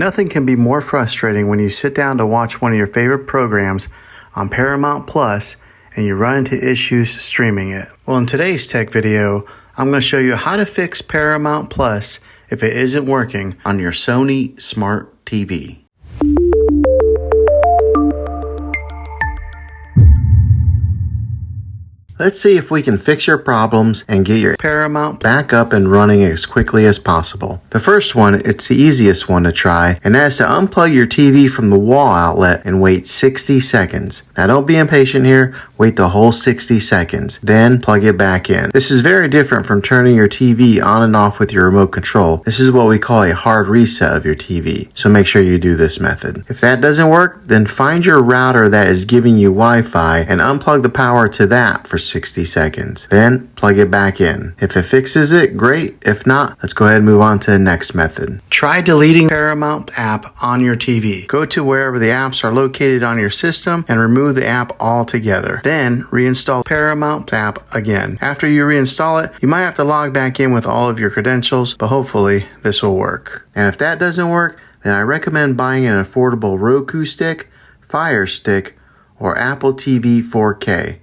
Nothing can be more frustrating when you sit down to watch one of your favorite programs on Paramount Plus and you run into issues streaming it. Well, in today's tech video, I'm going to show you how to fix Paramount Plus if it isn't working on your Sony Smart TV. Let's see if we can fix your problems and get your Paramount back up and running as quickly as possible. The first one, it's the easiest one to try, and that is to unplug your TV from the wall outlet and wait 60 seconds. Now don't be impatient here, wait the whole 60 seconds, then plug it back in. This is very different from turning your TV on and off with your remote control. This is what we call a hard reset of your TV, so make sure you do this method. If that doesn't work, then find your router that is giving you Wi-Fi and unplug the power to that for 60 seconds. Then plug it back in. If it fixes it, great. If not, let's go ahead and move on to the next method. Try deleting Paramount app on your TV. Go to wherever the apps are located on your system and remove the app altogether. Then reinstall Paramount app again. After you reinstall it, you might have to log back in with all of your credentials, but hopefully this will work. And if that doesn't work, then I recommend buying an affordable Roku stick, Fire Stick, or Apple TV 4K.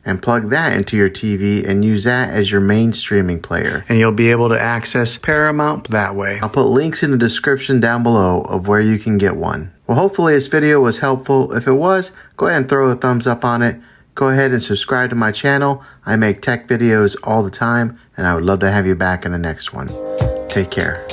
And plug that into your TV and use that as your main streaming player. And you'll be able to access Paramount that way. I'll put links in the description down below of where you can get one. Well, hopefully this video was helpful. If it was, go ahead and throw a thumbs up on it. Go ahead and subscribe to my channel. I make tech videos all the time, and I would love to have you back in the next one. Take care.